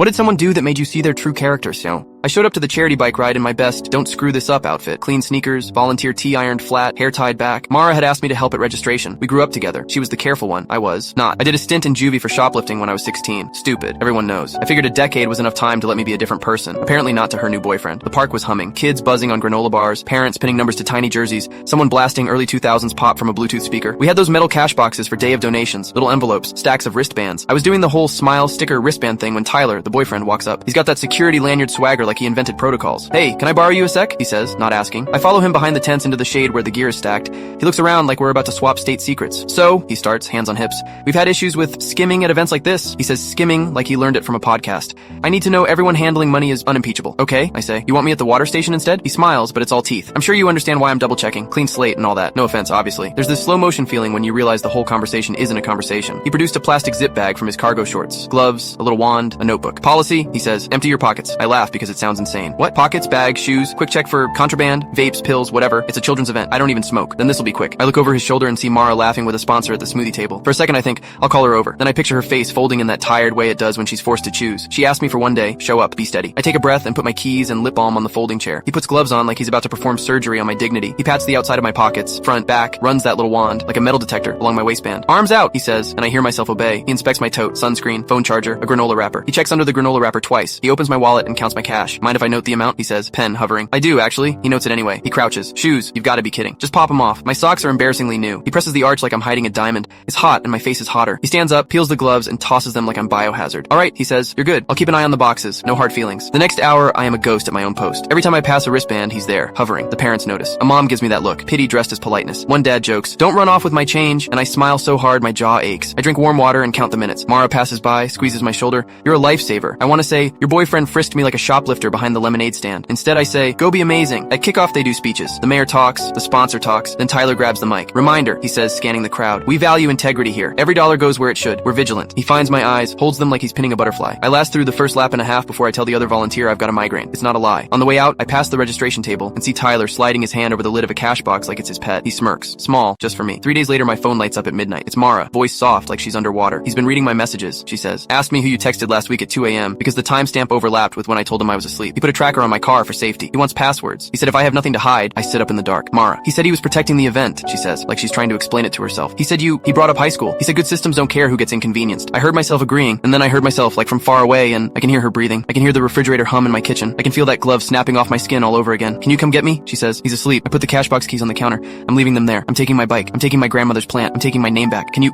What did someone do that made you see their true character, Snow? I showed up to the charity bike ride in my best don't screw this up outfit. Clean sneakers, volunteer tee ironed flat, hair tied back. Mara had asked me to help at registration. We grew up together. She was the careful one. I was not. I did a stint in juvie for shoplifting when I was 16. Stupid. Everyone knows. I figured a decade was enough time to let me be a different person. Apparently not to her new boyfriend. The park was humming. Kids buzzing on granola bars, parents pinning numbers to tiny jerseys, someone blasting early 2000s pop from a Bluetooth speaker. We had those metal cash boxes for day of donations, little envelopes, stacks of wristbands. I was doing the whole smile sticker wristband thing when Tyler, the boyfriend, walks up. He's got that security lanyard swagger like he invented protocol. Hey, can I borrow you a sec? He says, not asking. I follow him behind the tents into the shade where the gear is stacked. He looks around like we're about to swap state secrets. So, he starts, hands on hips. We've had issues with skimming at events like this. He says skimming like he learned it from a podcast. I need to know everyone handling money is unimpeachable. Okay, I say. You want me at the water station instead? He smiles, but it's all teeth. I'm sure you understand why I'm double checking. Clean slate and all that. No offense, obviously. There's this slow motion feeling when you realize the whole conversation isn't a conversation. He produced a plastic zip bag from his cargo shorts, gloves, a little wand, a notebook. Policy, he says, empty your pockets. I laugh because it sounds insane. What? Pockets, bag, shoes, quick check for contraband, vapes, pills, whatever. It's a children's event. I don't even smoke. Then this'll be quick. I look over his shoulder and see Mara laughing with a sponsor at the smoothie table. For a second I think, I'll call her over. Then I picture her face folding in that tired way it does when she's forced to choose. She asked me for one day, show up, be steady. I take a breath and put my keys and lip balm on the folding chair. He puts gloves on like he's about to perform surgery on my dignity. He pats the outside of my pockets, front, back, runs that little wand, like a metal detector, along my waistband. Arms out, he says, and I hear myself obey. He inspects my tote, sunscreen, phone charger, a granola wrapper. He checks under the granola wrapper twice. He opens my wallet and counts my cash. Mind if I note the amount? He says, pen hovering. I do, actually. He notes it anyway. He crouches. Shoes, you've got to be kidding. Just pop them off. My socks are embarrassingly new. He presses the arch like I'm hiding a diamond. It's hot and my face is hotter. He stands up, peels the gloves, and tosses them like I'm biohazard. All right, he says, you're good. I'll keep an eye on the boxes. No hard feelings. The next hour, I am a ghost at my own post. Every time I pass a wristband, he's there, hovering. The parents notice. A mom gives me that look, pity dressed as politeness. One dad jokes, don't run off with my change, and I smile so hard my jaw aches. I drink warm water and count the minutes. Mara passes by, squeezes my shoulder. You're a lifesaver. I want to say, your boyfriend frisked me like a shoplifter behind the lemonade stand. Instead, I say, go be amazing. At kickoff, they do speeches. The mayor talks, the sponsor talks, then Tyler grabs the mic. Reminder, he says, scanning the crowd. We value integrity here. Every dollar goes where it should. We're vigilant. He finds my eyes, holds them like he's pinning a butterfly. I last through the first lap and a half before I tell the other volunteer I've got a migraine. It's not a lie. On the way out, I pass the registration table and see Tyler sliding his hand over the lid of a cash box like it's his pet. He smirks. Small, just for me. 3 days later, my phone lights up at midnight. It's Mara, voice soft like she's underwater. He's been reading my messages, she says. Asked me who you texted last week at 2 a.m. because the timestamp overlapped with when I told him I was asleep. He put a tracker on my car for safety. He wants passwords. He said if I have nothing to hide, I sit up in the dark. Mara. He said he was protecting the event, she says, like she's trying to explain it to herself. He said he brought up high school. He said good systems don't care who gets inconvenienced. I heard myself agreeing, and then I heard myself like from far away, and I can hear her breathing. I can hear the refrigerator hum in my kitchen. I can feel that glove snapping off my skin all over again. Can you come get me? She says. He's asleep. I put the cash box keys on the counter. I'm leaving them there. I'm taking my bike. I'm taking my grandmother's plant. I'm taking my name back. Can you